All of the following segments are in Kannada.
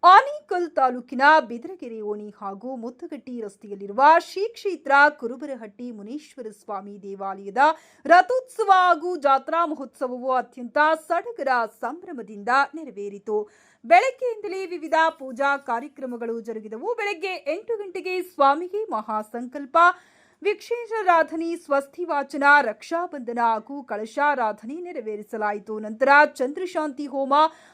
ಆನೇಕಲ್ ತಾಲೂಕಿನ ಬಿದರಗೆರೆ ಓಣಿ ಹಾಗೂ ಮುತ್ತಗಟ್ಟಿ ರಸ್ತೆಯಲ್ಲಿರುವ ಶ್ರೀ ಕ್ಷೇತ್ರ ಕುರುಬರಹಟ್ಟಿ ಮುನೇಶ್ವರ ಸ್ವಾಮಿ ದೇವಾಲಯದ ರಥೋತ್ಸವ ಹಾಗೂ ಜಾತ್ರಾ ಮಹೋತ್ಸವವು ಅತ್ಯಂತ ಸಡಗರ ಸಂಭ್ರಮದಿಂದ ನೆರವೇರಿತು. ಬೆಳಗ್ಗೆಯಿಂದಲೇ ವಿವಿಧ ಪೂಜಾ ಕಾರ್ಯಕ್ರಮಗಳು ಜರುಗಿದವು. ಬೆಳಗ್ಗೆ 8 ಗಂಟೆಗೆ ಸ್ವಾಮಿಗೆ ಮಹಾಸಂಕಲ್ಪ, ವಿಕ್ಷೇಷಾರಾಧನೆ, ಸ್ವಸ್ತಿ ವಾಚನ, ರಕ್ಷಾಬಂಧನ ಹಾಗೂ ಕಳಶಾರಾಧನೆ ನೆರವೇರಿಸಲಾಯಿತು. ನಂತರ ಚಂದ್ರಶಾಂತಿ ಹೋಮ,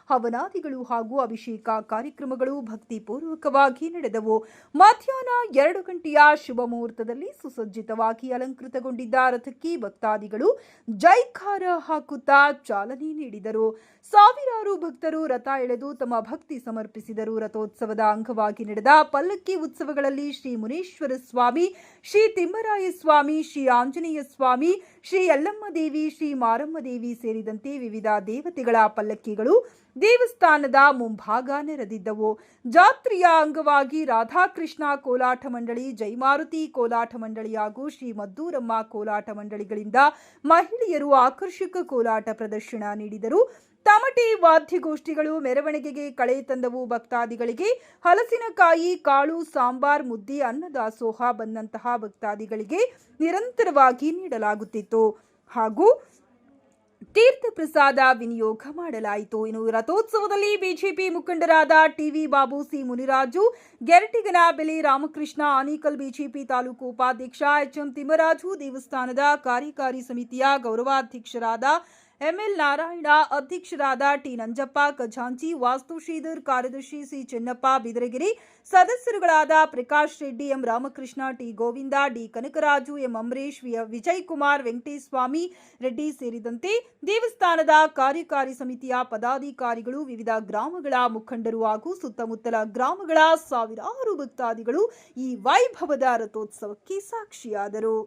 ಹವನಾದಿಗಳು ಹಾಗೂ ಅಭಿಷೇಕ ಕಾರ್ಯಕ್ರಮಗಳು ಭಕ್ತಿಪೂರ್ವಕವಾಗಿ ನಡೆದವು. ಮಧ್ಯಾಹ್ನ 2 ಗಂಟೆಯ ಶುಭ ಮುಹೂರ್ತದಲ್ಲಿ ಸುಸಜ್ಜಿತವಾಗಿ ಅಲಂಕೃತಗೊಂಡಿದ್ದ ರಥಕ್ಕೆ ಭಕ್ತಾದಿಗಳು ಜೈಕಾರ ಹಾಕುತ್ತಾ ಚಾಲನೆ ನೀಡಿದರು. ಸಾವಿರಾರು ಭಕ್ತರು ರಥ ಎಳೆದು ತಮ್ಮ ಭಕ್ತಿ ಸಮರ್ಪಿಸಿದರು. ರಥೋತ್ಸವದ ಅಂಗವಾಗಿ ನಡೆದ ಪಲ್ಲಕ್ಕಿ ಉತ್ಸವಗಳಲ್ಲಿ ಶ್ರೀ ಮುನೇಶ್ವರ ಸ್ವಾಮಿ, ಶ್ರೀ ತಿಮ್ಮರಾಯ ಸ್ವಾಮಿ, ಶ್ರೀ ಆಂಜನೇಯ ಸ್ವಾಮಿ, ಶ್ರೀ ಯಲ್ಲಮ್ಮ ದೇವಿ, ಶ್ರೀ ಮಾರಮ್ಮ ದೇವಿ ಸೇರಿದಂತೆ ವಿವಿಧ ದೇವತೆಗಳ ಪಲ್ಲಕ್ಕಿಗಳು ದೇವಸ್ಥಾನದ ಮುಂಭಾಗ ನೆರೆದಿದ್ದವು. ಜಾತ್ರೆಯ ಅಂಗವಾಗಿ ರಾಧಾಕೃಷ್ಣ ಕೋಲಾಟ ಮಂಡಳಿ, ಜೈಮಾರುತಿ ಕೋಲಾಟ ಮಂಡಳಿ ಹಾಗೂ ಶ್ರೀ ಮದ್ದೂರಮ್ಮ ಕೋಲಾಟ ಮಂಡಳಿಗಳಿಂದ ಮಹಿಳೆಯರು ಆಕರ್ಷಕ ಕೋಲಾಟ ಪ್ರದರ್ಶನ ನೀಡಿದರು. ತಮಟೆ ವಾದ್ಯಗೋಷ್ಠಿಗಳು ಮೆರವಣಿಗೆಗೆ ಕಳೆ ತಂದವು. ಭಕ್ತಾದಿಗಳಿಗೆ ಹಲಸಿನಕಾಯಿ, ಕಾಳು, ಸಾಂಬಾರ್, ಮುದ್ದೆ, ಅನ್ನದಾಸೋಹ ಬಂದಂತಹ ಭಕ್ತಾದಿಗಳಿಗೆ ನಿರಂತರವಾಗಿ ನೀಡಲಾಗುತ್ತಿತ್ತು ಹಾಗೂ ತೀರ್ಥ ಪ್ರಸಾದ ವಿನಿಯೋಗ ಮಾಡಲಾಯಿತು. ಇನ್ನು ರಥೋತ್ಸವದಲ್ಲಿ ಬಿಜೆಪಿ ಮುಖಂಡರಾದ T V Babu, C Muniraju, Geratiganabele Ramakrishna, Anekal BJP taluk ಉಪಾಧ್ಯಕ್ಷ ಎಚ್ಎಂ ತಿಮ್ಮರಾಜು, ದೇವಸ್ಥಾನದ ಕಾರ್ಯಕಾರಿ ಸಮಿತಿಯ ಗೌರವಾಧ್ಯಕ್ಷರಾದ ಎಂಎಲ್ ನಾರಾಯಣ, ಅಧ್ಯಕ್ಷರಾದ ಟಿ ನಂಜಪ್ಪ ಖಜಾಂಚಿ, ವಾಸ್ತು ಶ್ರೀಧರ್, ಕಾರ್ಯದರ್ಶಿ ಸಿ ಚೆನ್ನಪ್ಪ ಬಿದರಗೆರೆ, ಸದಸ್ಯರುಗಳಾದ Prakash Reddy, M Ramakrishna, T Govinda, D Kanakaraju, M Amaresh, Vijay Kumar, Venkatesh Swamy Reddy ಸೇರಿದಂತೆ ದೇವಸ್ಥಾನದ ಕಾರ್ಯಕಾರಿ ಸಮಿತಿಯ ಪದಾಧಿಕಾರಿಗಳು, ವಿವಿಧ ಗ್ರಾಮಗಳ ಮುಖಂಡರು ಹಾಗೂ ಸುತ್ತಮುತ್ತಲ ಗ್ರಾಮಗಳ ಸಾವಿರಾರು ಭಕ್ತಾದಿಗಳು ಈ ವೈಭವದ ರಥೋತ್ಸವಕ್ಕೆ ಸಾಕ್ಷಿಯಾದರು.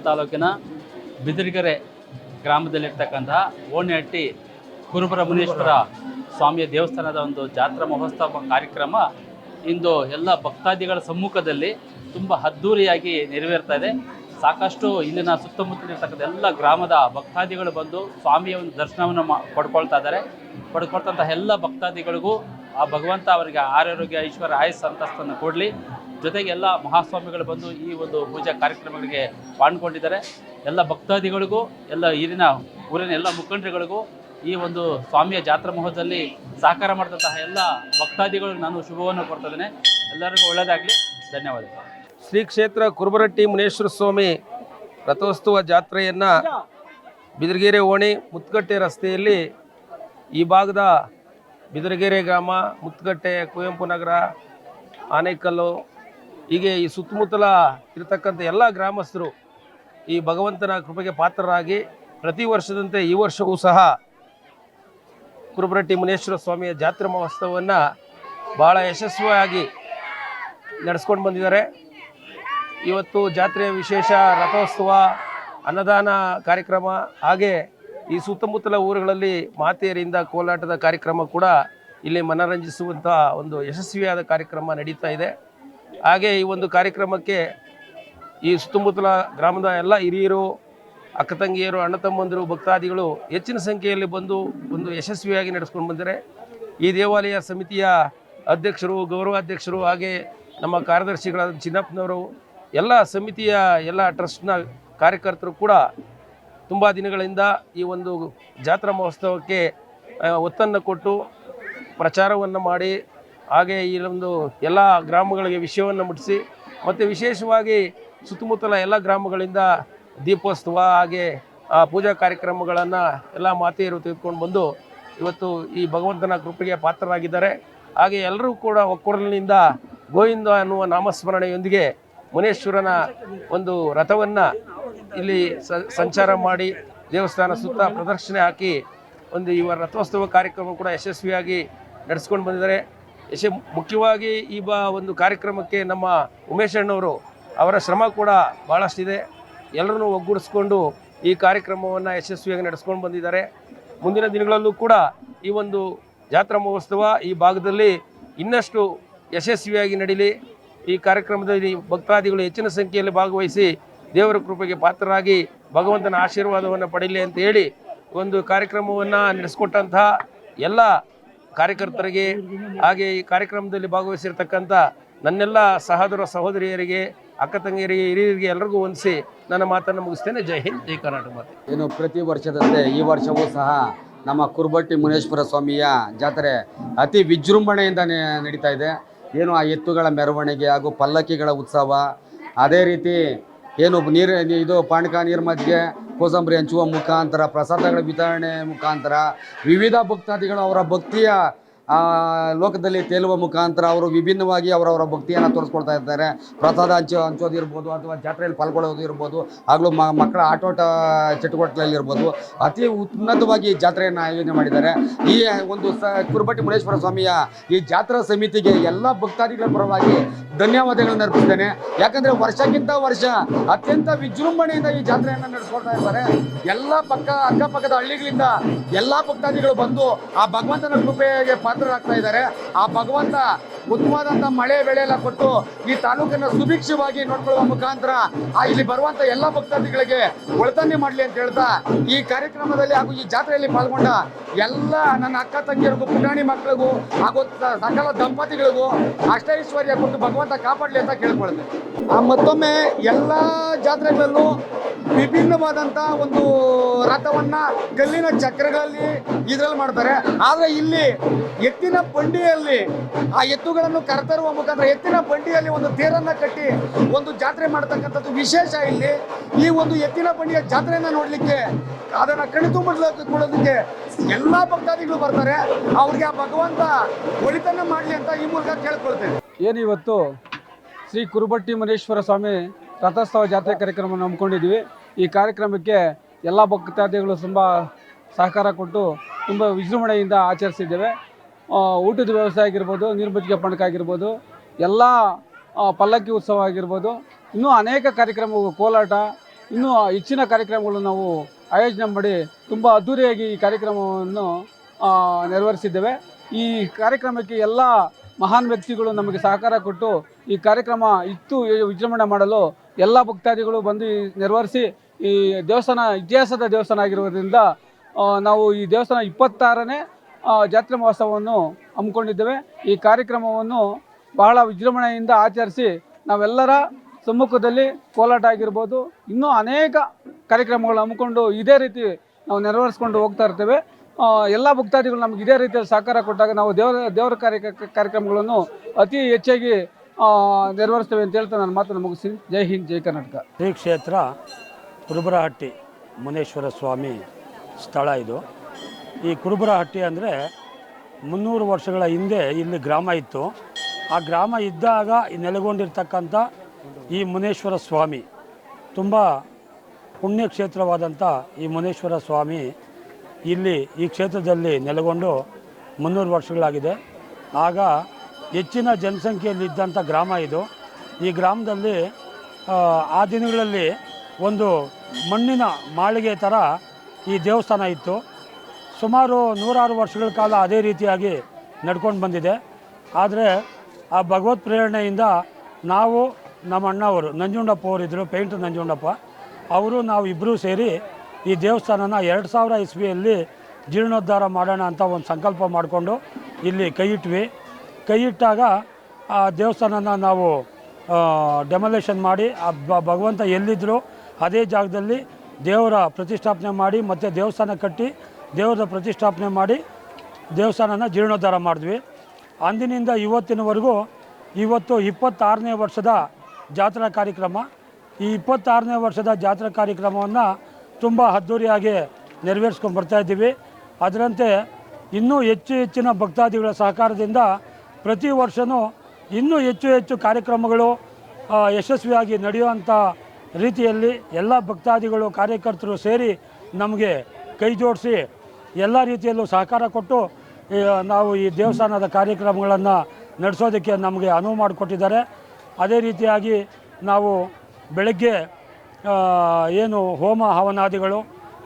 ತಾಲೂಕಿನ ಬಿದಿರಗೆರೆ ಗ್ರಾಮದಲ್ಲಿರ್ತಕ್ಕಂತಹ ಓಣಿಹಟ್ಟಿ ಕುರುಬರ ಮುನೀಶ್ವರ ಸ್ವಾಮಿಯ ದೇವಸ್ಥಾನದ ಒಂದು ಜಾತ್ರಾ ಮಹೋತ್ಸವ ಕಾರ್ಯಕ್ರಮ ಇಂದು ಎಲ್ಲ ಭಕ್ತಾದಿಗಳ ಸಮ್ಮುಖದಲ್ಲಿ ತುಂಬ ಅದ್ಧೂರಿಯಾಗಿ ನೆರವೇರ್ತಾ ಇದೆ. ಸಾಕಷ್ಟು ಇಲ್ಲಿನ ಸುತ್ತಮುತ್ತಲಿರ್ತಕ್ಕಂಥ ಎಲ್ಲ ಗ್ರಾಮದ ಭಕ್ತಾದಿಗಳು ಬಂದು ಸ್ವಾಮಿಯ ಒಂದು ದರ್ಶನವನ್ನು ಪಡ್ಕೊಳ್ತಾ ಇದ್ದಾರೆ. ಪಡ್ಕೊಳ್ತಂತಹ ಎಲ್ಲ ಭಕ್ತಾದಿಗಳಿಗೂ ಆ ಭಗವಂತ ಅವರಿಗೆ ಆರೋಗ್ಯ ಐಶ್ವರ್ಯ ಆಯಸ್ಸು ಸಂತಸ್ತನ್ನು ಕೊಡಲಿ. ಜೊತೆಗೆ ಎಲ್ಲ ಮಹಾಸ್ವಾಮಿಗಳು ಬಂದು ಈ ಒಂದು ಪೂಜಾ ಕಾರ್ಯಕ್ರಮಗಳಿಗೆ ಪಾಲ್ಗೊಂಡಿದ್ದಾರೆ. ಎಲ್ಲ ಭಕ್ತಾದಿಗಳಿಗೂ ಎಲ್ಲ ಊರಿನ ಎಲ್ಲ ಮುಖಂಡರುಗಳಿಗೂ ಈ ಒಂದು ಸ್ವಾಮಿಯ ಜಾತ್ರಾ ಮಹೋತ್ಸವದಲ್ಲಿ ಸಹಕಾರ ಮಾಡಿದಂತಹ ಎಲ್ಲ ಭಕ್ತಾದಿಗಳಿಗೆ ನಾನು ಶುಭವನ್ನು ಕೊಡ್ತಿದ್ದೇನೆ. ಎಲ್ಲರಿಗೂ ಒಳ್ಳೆಯದಾಗಲಿ. ಧನ್ಯವಾದಗಳು. ಶ್ರೀ ಕ್ಷೇತ್ರ ಕುರುಬರಹಟ್ಟಿ ಮುನೇಶ್ವರ ಸ್ವಾಮಿ ರಥೋತ್ಸವ ಜಾತ್ರೆಯನ್ನು ಬಿದಿರಗೆರೆ ಓಣಿ ಮುತ್ಕಟ್ಟೆ ರಸ್ತೆಯಲ್ಲಿ ಈ ಭಾಗದ ಬಿದಿರಗೆರೆ ಗ್ರಾಮ, ಮುತ್ಕಟ್ಟೆ, ಕುವೆಂಪು ನಗರ, ಆನೇಕಲ್ಲು ಹೀಗೆ ಈ ಸುತ್ತಮುತ್ತಲ ಇರತಕ್ಕಂಥ ಎಲ್ಲ ಗ್ರಾಮಸ್ಥರು ಈ ಭಗವಂತನ ಕೃಪೆಗೆ ಪಾತ್ರರಾಗಿ ಪ್ರತಿ ವರ್ಷದಂತೆ ಈ ವರ್ಷವೂ ಸಹ ಕುರುಬರಹಟ್ಟಿ ಮುನೇಶ್ವರ ಸ್ವಾಮಿಯ ಜಾತ್ರಾ ಮಹೋತ್ಸವವನ್ನು ಭಾಳ ಯಶಸ್ವಿಯಾಗಿ ನಡೆಸ್ಕೊಂಡು ಬಂದಿದ್ದಾರೆ. ಇವತ್ತು ಜಾತ್ರೆಯ ವಿಶೇಷ ರಥೋತ್ಸವ, ಅನ್ನದಾನ ಕಾರ್ಯಕ್ರಮ, ಹಾಗೆ ಈ ಸುತ್ತಮುತ್ತಲ ಊರುಗಳಲ್ಲಿ ಮಾತೆಯರಿಂದ ಕೋಲಾಟದ ಕಾರ್ಯಕ್ರಮ ಕೂಡ ಇಲ್ಲಿ ಮನರಂಜಿಸುವಂಥ ಒಂದು ಯಶಸ್ವಿಯಾದ ಕಾರ್ಯಕ್ರಮ ನಡೀತಾ ಇದೆ. ಹಾಗೆ ಈ ಒಂದು ಕಾರ್ಯಕ್ರಮಕ್ಕೆ ಈ ಸುತ್ತಮುತ್ತಲ ಗ್ರಾಮದ ಎಲ್ಲ ಹಿರಿಯರು, ಅಕ್ಕ ತಂಗಿಯರು, ಅಣ್ಣ ತಮ್ಮಂದಿರು, ಭಕ್ತಾದಿಗಳು ಹೆಚ್ಚಿನ ಸಂಖ್ಯೆಯಲ್ಲಿ ಬಂದು ಒಂದು ಯಶಸ್ವಿಯಾಗಿ ನಡೆಸ್ಕೊಂಡು ಬಂದರೆ ಈ ದೇವಾಲಯ ಸಮಿತಿಯ ಅಧ್ಯಕ್ಷರು, ಗೌರವಾಧ್ಯಕ್ಷರು, ಹಾಗೆ ನಮ್ಮ ಕಾರ್ಯದರ್ಶಿಗಳಾದ ಚಿನ್ನಪ್ಪನವರು, ಎಲ್ಲ ಸಮಿತಿಯ ಎಲ್ಲ ಟ್ರಸ್ಟ್ನ ಕಾರ್ಯಕರ್ತರು ಕೂಡ ತುಂಬ ದಿನಗಳಿಂದ ಈ ಒಂದು ಜಾತ್ರಾ ಮಹೋತ್ಸವಕ್ಕೆ ಒತ್ತನ್ನು ಕೊಟ್ಟು ಪ್ರಚಾರವನ್ನು ಮಾಡಿ, ಹಾಗೆ ಈ ಒಂದು ಎಲ್ಲ ಗ್ರಾಮಗಳಿಗೆ ವಿಷಯವನ್ನು ಮುಟ್ಟಿಸಿ, ಮತ್ತು ವಿಶೇಷವಾಗಿ ಸುತ್ತಮುತ್ತಲ ಎಲ್ಲ ಗ್ರಾಮಗಳಿಂದ ದೀಪೋತ್ಸವ, ಹಾಗೆ ಪೂಜಾ ಕಾರ್ಯಕ್ರಮಗಳನ್ನು ಎಲ್ಲ ಮಾತೆಯರು ತೆಗೆದುಕೊಂಡು ಬಂದು ಇವತ್ತು ಈ ಭಗವಂತನ ಕೃಪೆಗೆ ಪಾತ್ರರಾಗಿದ್ದಾರೆ. ಹಾಗೆ ಎಲ್ಲರೂ ಕೂಡ ಒಕ್ಕೊರಲಿನಿಂದ ಗೋವಿಂದ ಅನ್ನುವ ನಾಮಸ್ಮರಣೆಯೊಂದಿಗೆ ಮುನೇಶ್ವರನ ಒಂದು ರಥವನ್ನು ಇಲ್ಲಿ ಸಂಚಾರ ಮಾಡಿ ದೇವಸ್ಥಾನ ಸುತ್ತ ಪ್ರದರ್ಶನ ಹಾಕಿ ಒಂದು ಇವರ ರಥೋತ್ಸವ ಕಾರ್ಯಕ್ರಮ ಕೂಡ ಯಶಸ್ವಿಯಾಗಿ ನಡೆಸ್ಕೊಂಡು ಬಂದಿದ್ದಾರೆ. ಮುಖ್ಯವಾಗಿ ಈ ಒಂದು ಕಾರ್ಯಕ್ರಮಕ್ಕೆ ನಮ್ಮ ಉಮೇಶ್ ಅಣ್ಣವರು ಅವರ ಶ್ರಮ ಕೂಡ ಭಾಳಷ್ಟಿದೆ. ಎಲ್ಲರನ್ನೂ ಒಗ್ಗೂಡಿಸ್ಕೊಂಡು ಈ ಕಾರ್ಯಕ್ರಮವನ್ನು ಯಶಸ್ವಿಯಾಗಿ ನಡೆಸ್ಕೊಂಡು ಬಂದಿದ್ದಾರೆ. ಮುಂದಿನ ದಿನಗಳಲ್ಲೂ ಕೂಡ ಈ ಒಂದು ಜಾತ್ರಾ ಮಹೋತ್ಸವ ಈ ಭಾಗದಲ್ಲಿ ಇನ್ನಷ್ಟು ಯಶಸ್ವಿಯಾಗಿ ನಡೀಲಿ. ಈ ಕಾರ್ಯಕ್ರಮದಲ್ಲಿ ಭಕ್ತಾದಿಗಳು ಹೆಚ್ಚಿನ ಸಂಖ್ಯೆಯಲ್ಲಿ ಭಾಗವಹಿಸಿ ದೇವರ ಕೃಪೆಗೆ ಪಾತ್ರರಾಗಿ ಭಗವಂತನ ಆಶೀರ್ವಾದವನ್ನು ಪಡೀಲಿ ಅಂತ ಹೇಳಿ ಒಂದು ಕಾರ್ಯಕ್ರಮವನ್ನು ನಡೆಸಿಕೊಟ್ಟಂತಹ ಎಲ್ಲ ಕಾರ್ಯಕರ್ತರಿಗೆ, ಹಾಗೆ ಈ ಕಾರ್ಯಕ್ರಮದಲ್ಲಿ ಭಾಗವಹಿಸಿರ್ತಕ್ಕಂಥ ನನ್ನೆಲ್ಲ ಸಹೋದರ ಸಹೋದರಿಯರಿಗೆ, ಅಕ್ಕ ತಂಗಿಯರಿಗೆ, ಹಿರಿಯರಿಗೆ ಎಲ್ಲರಿಗೂ ವಂದಿಸಿ ನನ್ನ ಮಾತನ್ನು ಮುಗಿಸ್ತೇನೆ. ಜೈ ಹಿಂದ್, ಜೈ ಕರ್ನಾಟಕ ಮಾತೆ. ಏನು ಪ್ರತಿ ವರ್ಷದಂತೆ ಈ ವರ್ಷವೂ ಸಹ ನಮ್ಮ ಕುರುಬರಹಟ್ಟಿ ಮುನೇಶ್ವರ ಸ್ವಾಮಿಯ ಜಾತ್ರೆ ಅತಿ ವಿಜೃಂಭಣೆಯಿಂದ ನಡೀತಾ ಇದೆ. ಏನು ಆ ಎತ್ತುಗಳ ಮೆರವಣಿಗೆ ಹಾಗೂ ಪಲ್ಲಕ್ಕಿಗಳ ಉತ್ಸವ, ಅದೇ ರೀತಿ ಏನು ಇದು ಪಾನಕ ನೀರು ಮಜ್ಜಿಗೆ ಕೋಸಂಬರಿ ಹಂಚುವ ಮುಖಾಂತರ, ಪ್ರಸಾದಗಳ ವಿತರಣೆ ಮುಖಾಂತರ ವಿವಿಧ ಭಕ್ತಾದಿಗಳು ಅವರ ಭಕ್ತಿಯ ಲೋಕದಲ್ಲಿ ತೇಲುವ ಮುಖಾಂತರ ಅವರು ವಿಭಿನ್ನವಾಗಿ ಅವರವರ ಭಕ್ತಿಯನ್ನು ತೋರಿಸ್ಕೊಳ್ತಾ ಇದ್ದಾರೆ. ಪ್ರಸಾದ ಹಂಚೋದು ಇರ್ಬೋದು, ಅಥವಾ ಜಾತ್ರೆಯಲ್ಲಿ ಪಾಲ್ಗೊಳ್ಳೋದು ಇರ್ಬೋದು, ಹಾಗೂ ಮಕ್ಕಳ ಆಟೋಟ ಚಟುವಟಿಕೆಗಳಲ್ಲಿ ಇರ್ಬೋದು, ಅತಿ ಉನ್ನತವಾಗಿ ಜಾತ್ರೆಯನ್ನು ಆಯೋಜನೆ ಮಾಡಿದ್ದಾರೆ. ಈ ಒಂದು ಕುರುಬರಹಟ್ಟಿ ಮುನೇಶ್ವರ ಸ್ವಾಮಿಯ ಈ ಜಾತ್ರಾ ಸಮಿತಿಗೆ ಎಲ್ಲ ಭಕ್ತಾದಿಗಳ ಪರವಾಗಿ ಧನ್ಯವಾದಗಳನ್ನು ಅರ್ಪಿಸ್ತೇನೆ. ಯಾಕಂದರೆ ವರ್ಷಕ್ಕಿಂತ ವರ್ಷ ಅತ್ಯಂತ ವಿಜೃಂಭಣೆಯಿಂದ ಈ ಜಾತ್ರೆಯನ್ನು ನಡೆಸ್ಕೊಳ್ತಾ ಇದ್ದಾರೆ. ಎಲ್ಲ ಅಕ್ಕಪಕ್ಕದ ಹಳ್ಳಿಗಳಿಂದ ಎಲ್ಲ ಭಕ್ತಾದಿಗಳು ಬಂದು ಆ ಭಗವಂತನ ಕೃಪೆಗೆ ಪಾತ್ರರಾಗ್ತಾ ಇದ್ದಾರೆ. ಆ ಭಗವಂತ ಉತ್ತಮವಾದಂಥ ಮಳೆ ಬೆಳೆ ಎಲ್ಲ ಕೊಟ್ಟು ಈ ತಾಲೂಕನ್ನು ಸುಭಿಕ್ಷವಾಗಿ ನೋಡ್ಕೊಳ್ಳುವ ಮುಖಾಂತರ ಇಲ್ಲಿ ಬರುವಂಥ ಎಲ್ಲ ಭಕ್ತಾದಿಗಳಿಗೆ ಒಳ್ತನೆ ಮಾಡಲಿ ಅಂತ ಹೇಳ್ತಾ, ಈ ಕಾರ್ಯಕ್ರಮದಲ್ಲಿ ಹಾಗೂ ಈ ಜಾತ್ರೆಯಲ್ಲಿ ಪಾಲ್ಗೊಂಡ ಎಲ್ಲ ನನ್ನ ಅಕ್ಕ ತಂಗಿಯರಿಗೂ, ಪುಟಾಣಿ ಮಕ್ಕಳಿಗೂ ಹಾಗೂ ಸಕಲ ದಂಪತಿಗಳಿಗೂ ಅಷ್ಟೈಶ್ವರ್ಯ ಕೊಟ್ಟು ಭಗವಂತ ಕಾಪಾಡಲಿ ಅಂತ ಕೇಳ್ಕೊಳ್ತೇನೆ. ಮತ್ತೊಮ್ಮೆ ಎಲ್ಲ ಜಾತ್ರೆಗಳಲ್ಲೂ ವಿಭಿನ್ನವಾದಂಥ ಒಂದು ರಥವನ್ನು ಕಲ್ಲಿನ ಚಕ್ರಗಳಲ್ಲಿ ಇದರಲ್ಲಿ ಮಾಡ್ತಾರೆ. ಆದರೆ ಇಲ್ಲಿ ಎತ್ತಿನ ಬಂಡಿಯಲ್ಲಿ ಆ ಎತ್ತುಗಳನ್ನು ಕರೆತರುವ ಮುಖಾಂತರ ಎತ್ತಿನ ಬಂಡಿಯಲ್ಲಿ ಒಂದು ತೇರನ್ನು ಕಟ್ಟಿ ಒಂದು ಜಾತ್ರೆ ಮಾಡ್ತಕ್ಕಂಥದ್ದು ವಿಶೇಷ. ಇಲ್ಲಿ ಈ ಒಂದು ಎತ್ತಿನ ಬಂಡಿಯ ಜಾತ್ರೆಯನ್ನು ನೋಡಲಿಕ್ಕೆ, ಅದನ್ನು ಕಣ್ತುಂಬಿಕೊಳ್ಳೋದಕ್ಕೆ ಎಲ್ಲ ಭಕ್ತಾದಿಗಳು ಬರ್ತಾರೆ. ಅವ್ರಿಗೆ ಆ ಭಗವಂತ ಒಳಿತನ್ನ ಮಾಡಲಿ ಅಂತ ಈ ಮೂಲಕ ಕೇಳ್ಕೊಳ್ತೇವೆ. ಏನಿವತ್ತು ಶ್ರೀ ಕುರುಬರಹಟ್ಟಿ ಮುನೇಶ್ವರ ಸ್ವಾಮಿ ರಥೋತ್ಸವ ಜಾತ್ರೆ ಕಾರ್ಯಕ್ರಮ ಹಮ್ಮಿಕೊಂಡಿದ್ವಿ. ಈ ಕಾರ್ಯಕ್ರಮಕ್ಕೆ ಎಲ್ಲ ಭಕ್ತಾದಿಗಳು ತುಂಬ ಸಹಕಾರ ಕೊಟ್ಟು ತುಂಬ ವಿಜೃಂಭಣೆಯಿಂದ ಆಚರಿಸಿದ್ದೇವೆ. ಊಟದ ವ್ಯವಸ್ಥೆ ಆಗಿರ್ಬೋದು, ನೀರು ಮಜ್ಜಿಗೆ ಪಾನಕ ಆಗಿರ್ಬೋದು, ಎಲ್ಲ ಪಲ್ಲಕ್ಕಿ ಉತ್ಸವ ಆಗಿರ್ಬೋದು, ಇನ್ನೂ ಅನೇಕ ಕಾರ್ಯಕ್ರಮಗಳು, ಕೋಲಾಟ, ಇನ್ನೂ ಹೆಚ್ಚಿನ ಕಾರ್ಯಕ್ರಮಗಳು ನಾವು ಆಯೋಜನೆ ಮಾಡಿ ತುಂಬ ಅದ್ಧೂರಿಯಾಗಿ ಈ ಕಾರ್ಯಕ್ರಮವನ್ನು ನೆರವೇರಿಸಿದ್ದೇವೆ. ಈ ಕಾರ್ಯಕ್ರಮಕ್ಕೆ ಎಲ್ಲ ಮಹಾನ್ ವ್ಯಕ್ತಿಗಳು ನಮಗೆ ಸಹಕಾರ ಕೊಟ್ಟು ಈ ಕಾರ್ಯಕ್ರಮ ಇತ್ತು ವಿಜೃಂಭಣೆ ಮಾಡಲು ಎಲ್ಲ ಭಕ್ತಾದಿಗಳು ಬಂದು ನೆರವೇರಿಸಿ ಈ ದೇವಸ್ಥಾನ ಇತಿಹಾಸದ ದೇವಸ್ಥಾನ ಆಗಿರುವುದರಿಂದ ನಾವು ಈ ದೇವಸ್ಥಾನ 26ನೇ ಜಾತ್ರೆ ಮಹೋತ್ಸವವನ್ನು ಹಮ್ಮಿಕೊಂಡಿದ್ದೇವೆ. ಈ ಕಾರ್ಯಕ್ರಮವನ್ನು ಬಹಳ ವಿಜೃಂಭಣೆಯಿಂದ ಆಚರಿಸಿ ನಾವೆಲ್ಲರ ಸಮ್ಮುಖದಲ್ಲಿ ಕೋಲಾಟ ಆಗಿರ್ಬೋದು, ಇನ್ನೂ ಅನೇಕ ಕಾರ್ಯಕ್ರಮಗಳು ಹಮ್ಮಿಕೊಂಡು ಇದೇ ರೀತಿ ನಾವು ನೆರವೇರಿಸ್ಕೊಂಡು ಹೋಗ್ತಾ ಇರ್ತೇವೆ. ಎಲ್ಲ ಭಕ್ತಾದಿಗಳು ನಮ್ಗೆ ಇದೇ ರೀತಿಯಲ್ಲಿ ಸಹಕಾರ ಕೊಟ್ಟಾಗ ನಾವು ದೇವರ ಕಾರ್ಯಕ್ರಮಗಳನ್ನು ಅತಿ ಹೆಚ್ಚಾಗಿ ನೆರವೇರಿಸ್ತೇವೆ ಅಂತ ಹೇಳ್ತಾ ನನ್ನ ಮಾತನ್ನು ಮುಗಿಸ್ತೀನಿ. ಜೈ ಹಿಂದ್, ಜೈ ಕರ್ನಾಟಕ. ಶ್ರೀ ಕ್ಷೇತ್ರ ಕುರುಬರಹಟ್ಟಿ ಮುನೇಶ್ವರ ಸ್ವಾಮಿ ಸ್ಥಳ ಇದು. ಈ ಕುರುಬರಹಟ್ಟಿ ಅಂದರೆ 300 ವರ್ಷಗಳ ಹಿಂದೆ ಇಲ್ಲಿ ಗ್ರಾಮ ಇತ್ತು. ಆ ಗ್ರಾಮ ಇದ್ದಾಗ ನೆಲೆಗೊಂಡಿರ್ತಕ್ಕಂಥ ಈ ಮುನೇಶ್ವರ ಸ್ವಾಮಿ ತುಂಬ ಪುಣ್ಯಕ್ಷೇತ್ರವಾದಂಥ ಈ ಮುನೇಶ್ವರ ಸ್ವಾಮಿ ಇಲ್ಲಿ ಈ ಕ್ಷೇತ್ರದಲ್ಲಿ ನೆಲೆಗೊಂಡು 300 ವರ್ಷಗಳಾಗಿದೆ. ಆಗ ಹೆಚ್ಚಿನ ಜನಸಂಖ್ಯೆಯಲ್ಲಿದ್ದಂಥ ಗ್ರಾಮ ಇದು. ಈ ಗ್ರಾಮದಲ್ಲಿ ಆ ದಿನಗಳಲ್ಲಿ ಒಂದು ಮಣ್ಣಿನ ಮಾಳಿಗೆ ಥರ ಈ ದೇವಸ್ಥಾನ ಇತ್ತು. ಸುಮಾರು 106 ವರ್ಷಗಳ ಕಾಲ ಅದೇ ರೀತಿಯಾಗಿ ನಡ್ಕೊಂಡು ಬಂದಿದೆ. ಆದರೆ ಆ ಭಗವತ್ ಪ್ರೇರಣೆಯಿಂದ ನಾವು, ನಮ್ಮ ಅಣ್ಣವರು ನಂಜುಂಡಪ್ಪ ಅವರಿದ್ದರು, ಪೇಂಟ್ ನಂಜುಂಡಪ್ಪ ಅವರು, ನಾವು ಇಬ್ಬರೂ ಸೇರಿ ಈ ದೇವಸ್ಥಾನನ 2000 ಇಸ್ವಿಯಲ್ಲಿ ಜೀರ್ಣೋದ್ಧಾರ ಮಾಡೋಣ ಅಂತ ಒಂದು ಸಂಕಲ್ಪ ಮಾಡಿಕೊಂಡು ಇಲ್ಲಿ ಕೈ ಇಟ್ಟಾಗ ಆ ದೇವಸ್ಥಾನನ ನಾವು ಡೆಮೊಲೇಷನ್ ಮಾಡಿ ಭಗವಂತ ಎಲ್ಲಿದ್ದರೂ ಅದೇ ಜಾಗದಲ್ಲಿ ದೇವರ ಪ್ರತಿಷ್ಠಾಪನೆ ಮಾಡಿ ಮತ್ತು ದೇವಸ್ಥಾನ ಕಟ್ಟಿ ದೇವರ ಪ್ರತಿಷ್ಠಾಪನೆ ಮಾಡಿ ದೇವಸ್ಥಾನನ ಜೀರ್ಣೋದ್ಧಾರ ಮಾಡಿದ್ವಿ. ಅಂದಿನಿಂದ ಇವತ್ತಿನವರೆಗೂ ಇವತ್ತು 26ನೇ ವರ್ಷದ ಜಾತ್ರಾ ಕಾರ್ಯಕ್ರಮ. ಈ 26ನೇ ವರ್ಷದ ಜಾತ್ರಾ ಕಾರ್ಯಕ್ರಮವನ್ನು ತುಂಬ ಅದ್ಧೂರಿಯಾಗಿ ನೆರವೇರಿಸ್ಕೊಂಡು ಬರ್ತಾಯಿದ್ದೀವಿ. ಅದರಂತೆ ಇನ್ನೂ ಹೆಚ್ಚಿನ ಭಕ್ತಾದಿಗಳ ಸಹಕಾರದಿಂದ ಪ್ರತಿ ವರ್ಷವೂ ಇನ್ನೂ ಹೆಚ್ಚು ಕಾರ್ಯಕ್ರಮಗಳು ಯಶಸ್ವಿಯಾಗಿ ನಡೆಯುವಂಥ ರೀತಿಯಲ್ಲಿ ಎಲ್ಲ ಭಕ್ತಾದಿಗಳು ಕಾರ್ಯಕರ್ತರು ಸೇರಿ ನಮಗೆ ಕೈ ಜೋಡಿಸಿ ಎಲ್ಲ ರೀತಿಯಲ್ಲೂ ಸಹಕಾರ ಕೊಟ್ಟು ನಾವು ಈ ದೇವಸ್ಥಾನದ ಕಾರ್ಯಕ್ರಮಗಳನ್ನು ನಡೆಸೋದಕ್ಕೆ ನಮಗೆ ಅನುವು ಮಾಡಿಕೊಟ್ಟಿದ್ದಾರೆ. ಅದೇ ರೀತಿಯಾಗಿ ನಾವು ಬೆಳಗ್ಗೆ ಏನು ಹೋಮ ಹವನಾದಿಗಳು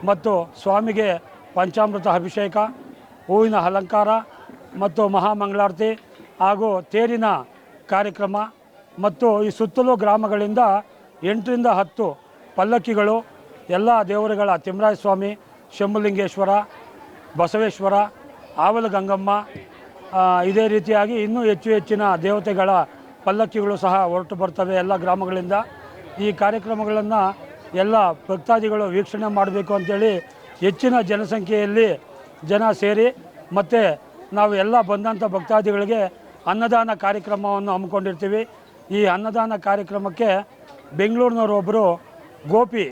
ಮತ್ತು ಸ್ವಾಮಿಗೆ ಪಂಚಾಮೃತ ಅಭಿಷೇಕ, ಹೂವಿನ ಅಲಂಕಾರ ಮತ್ತು ಮಹಾಮಂಗಳಾರತಿ ಹಾಗೂ ತೇರಿನ ಕಾರ್ಯಕ್ರಮ ಮತ್ತು ಈ ಸುತ್ತಲೂ ಗ್ರಾಮಗಳಿಂದ 8 ರಿಂದ 10 ಪಲ್ಲಕ್ಕಿಗಳು ಎಲ್ಲ ದೇವರುಗಳ ತಿಮ್ಮರಾಯ ಸ್ವಾಮಿ, ಶಂಭುಲಿಂಗೇಶ್ವರ, ಬಸವೇಶ್ವರ, ಆವಲಗಂಗಮ್ಮ, ಇದೇ ರೀತಿಯಾಗಿ ಇನ್ನೂ ಹೆಚ್ಚಿನ ದೇವತೆಗಳ ಪಲ್ಲಕ್ಕಿಗಳು ಸಹ ಹೊರಟು ಬರ್ತವೆ ಎಲ್ಲ ಗ್ರಾಮಗಳಿಂದ. ಈ ಕಾರ್ಯಕ್ರಮಗಳನ್ನು ಎಲ್ಲ ಭಕ್ತಾದಿಗಳು ವೀಕ್ಷಣೆ ಮಾಡಬೇಕು ಅಂಥೇಳಿ ಹೆಚ್ಚಿನ ಜನಸಂಖ್ಯೆಯಲ್ಲಿ ಜನ ಸೇರಿ ಮತ್ತು ನಾವು ಎಲ್ಲ ಬಂದಂಥ ಭಕ್ತಾದಿಗಳಿಗೆ ಅನ್ನದಾನ ಕಾರ್ಯಕ್ರಮವನ್ನು ಹಮ್ಮಿಕೊಂಡಿರ್ತೀವಿ. ಈ ಅನ್ನದಾನ ಕಾರ್ಯಕ್ರಮಕ್ಕೆ ಬೆಂಗಳೂರಿನವರೊಬ್ಬರು ಗೋಪಿ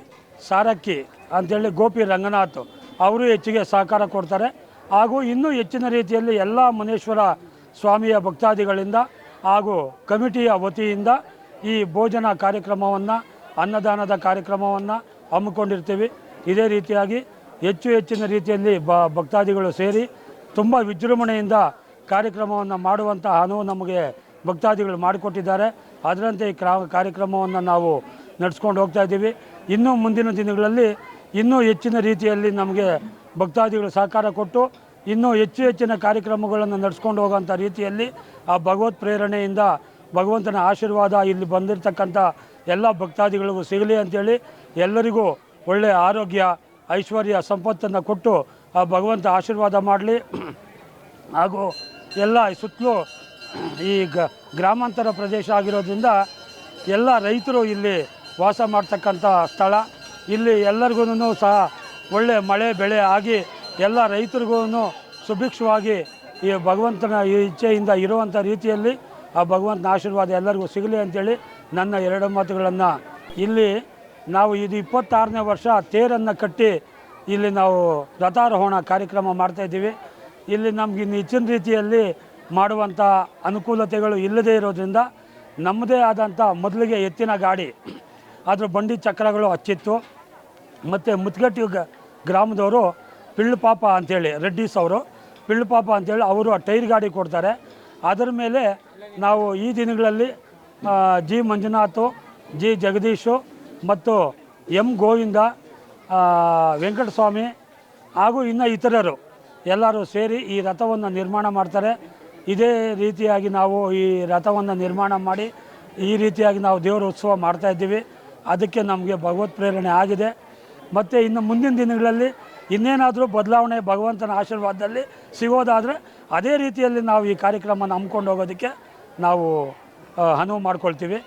ಸಾರಕ್ಕಿ ಅಂಥೇಳಿ ಗೋಪಿ ರಂಗನಾಥ್ ಅವರು ಹೆಚ್ಚಿಗೆ ಸಹಕಾರ ಕೊಡ್ತಾರೆ. ಹಾಗೂ ಇನ್ನೂ ಹೆಚ್ಚಿನ ರೀತಿಯಲ್ಲಿ ಎಲ್ಲ ಮುನೇಶ್ವರ ಸ್ವಾಮಿಯ ಭಕ್ತಾದಿಗಳಿಂದ ಹಾಗೂ ಕಮಿಟಿಯ ವತಿಯಿಂದ ಈ ಭೋಜನ ಕಾರ್ಯಕ್ರಮವನ್ನು, ಅನ್ನದಾನದ ಕಾರ್ಯಕ್ರಮವನ್ನು ಹಮ್ಮಿಕೊಂಡಿರ್ತೀವಿ. ಇದೇ ರೀತಿಯಾಗಿ ಹೆಚ್ಚಿನ ರೀತಿಯಲ್ಲಿ ಭಕ್ತಾದಿಗಳು ಸೇರಿ ತುಂಬ ವಿಜೃಂಭಣೆಯಿಂದ ಕಾರ್ಯಕ್ರಮವನ್ನು ಮಾಡುವಂಥ ಅನುವು ನಮಗೆ ಭಕ್ತಾದಿಗಳು ಮಾಡಿಕೊಟ್ಟಿದ್ದಾರೆ. ಅದರಂತೆ ಈ ಕಾರ್ಯಕ್ರಮವನ್ನು ನಾವು ನಡೆಸ್ಕೊಂಡು ಹೋಗ್ತಾಯಿದ್ದೀವಿ. ಇನ್ನೂ ಮುಂದಿನ ದಿನಗಳಲ್ಲಿ ಇನ್ನೂ ಹೆಚ್ಚಿನ ರೀತಿಯಲ್ಲಿ ನಮಗೆ ಭಕ್ತಾದಿಗಳು ಸಹಕಾರ ಕೊಟ್ಟು ಇನ್ನೂ ಹೆಚ್ಚಿನ ಕಾರ್ಯಕ್ರಮಗಳನ್ನು ನಡೆಸ್ಕೊಂಡು ಹೋಗೋಂಥ ರೀತಿಯಲ್ಲಿ ಆ ಭಗವತ್ ಪ್ರೇರಣೆಯಿಂದ ಭಗವಂತನ ಆಶೀರ್ವಾದ ಇಲ್ಲಿ ಬಂದಿರತಕ್ಕಂಥ ಎಲ್ಲ ಭಕ್ತಾದಿಗಳಿಗೂ ಸಿಗಲಿ ಅಂಥೇಳಿ ಎಲ್ಲರಿಗೂ ಒಳ್ಳೆಯ ಆರೋಗ್ಯ, ಐಶ್ವರ್ಯ, ಸಂಪತ್ತನ್ನು ಕೊಟ್ಟು ಆ ಭಗವಂತ ಆಶೀರ್ವಾದ ಮಾಡಲಿ. ಹಾಗೂ ಎಲ್ಲ ಸುತ್ತಲೂ ಈ ಗ್ರಾಮಾಂತರ ಪ್ರದೇಶ ಆಗಿರೋದ್ರಿಂದ ಎಲ್ಲ ರೈತರು ಇಲ್ಲಿ ವಾಸ ಮಾಡ್ತಕ್ಕಂಥ ಸ್ಥಳ. ಇಲ್ಲಿ ಎಲ್ಲರಿಗೂ ಸಹ ಒಳ್ಳೆ ಮಳೆ ಬೆಳೆ ಆಗಿ ಎಲ್ಲ ರೈತರಿಗೂ ಸುಭಿಕ್ಷವಾಗಿ ಈ ಭಗವಂತನ ಇಚ್ಛೆಯಿಂದ ಇರುವಂಥ ರೀತಿಯಲ್ಲಿ ಆ ಭಗವಂತನ ಆಶೀರ್ವಾದ ಎಲ್ಲರಿಗೂ ಸಿಗಲಿ ಅಂಥೇಳಿ ನನ್ನ 2 ಮಾತುಗಳನ್ನು. ಇಲ್ಲಿ ನಾವು ಇದು 26ನೇ ವರ್ಷ ತೇರನ್ನು ಕಟ್ಟಿ ಇಲ್ಲಿ ನಾವು ರಥಾರೋಹಣ ಕಾರ್ಯಕ್ರಮ ಮಾಡ್ತಾಯಿದ್ದೀವಿ. ಇಲ್ಲಿ ನಮ್ಗೆ ಇನ್ನು ಹೆಚ್ಚಿನ ರೀತಿಯಲ್ಲಿ ಮಾಡುವಂಥ ಅನುಕೂಲತೆಗಳು ಇಲ್ಲದೇ ಇರೋದ್ರಿಂದ ನಮ್ಮದೇ ಆದಂಥ ಮೊದಲಿಗೆ ಎತ್ತಿನ ಗಾಡಿ, ಅದರ ಬಂಡಿ ಚಕ್ರಗಳು ಹಚ್ಚಿತ್ತು. ಮತ್ತು ಮುತ್ಗಟ್ಟಿ ಗ್ರಾಮದವರು ಪಿಳ್ಳುಪಾಪ ಅಂಥೇಳಿ ರೆಡ್ಡಿಸ್ ಅವರು ಪಿಳ್ಳುಪಾಪ ಅಂಥೇಳಿ ಅವರು ಆ ಟೈರ್ ಗಾಡಿ ಕೊಡ್ತಾರೆ. ಅದರ ಮೇಲೆ ನಾವು ಈ ದಿನಗಳಲ್ಲಿ ಜಿ ಮಂಜುನಾಥು, ಜಿ ಜಗದೀಶು ಮತ್ತು ಎಂ ಗೋವಿಂದ, ವೆಂಕಟಸ್ವಾಮಿ ಹಾಗೂ ಇನ್ನು ಇತರರು ಎಲ್ಲರೂ ಸೇರಿ ಈ ರಥವನ್ನು ನಿರ್ಮಾಣ ಮಾಡ್ತಾರೆ. ಇದೇ ರೀತಿಯಾಗಿ ನಾವು ಈ ರಥವನ್ನು ನಿರ್ಮಾಣ ಮಾಡಿ ಈ ರೀತಿಯಾಗಿ ನಾವು ದೇವರ ಉತ್ಸವ ಮಾಡ್ತಾಯಿದ್ದೀವಿ. ಅದಕ್ಕೆ ನಮಗೆ ಭಗವತ್ ಪ್ರೇರಣೆ ಆಗಿದೆ. ಮತ್ತು ಇನ್ನು ಮುಂದಿನ ದಿನಗಳಲ್ಲಿ ಇನ್ನೇನಾದರೂ ಬದಲಾವಣೆ ಭಗವಂತನ ಆಶೀರ್ವಾದದಲ್ಲಿ ಸಿಗೋದಾದರೆ ಅದೇ ರೀತಿಯಲ್ಲಿ ನಾವು ಈ ಕಾರ್ಯಕ್ರಮನ ಹಮ್ಮಿಕೊಂಡು ಹೋಗೋದಕ್ಕೆ ನಾವು ಅನುವು ಮಾಡ್ಕೊಳ್ತೀವಿ.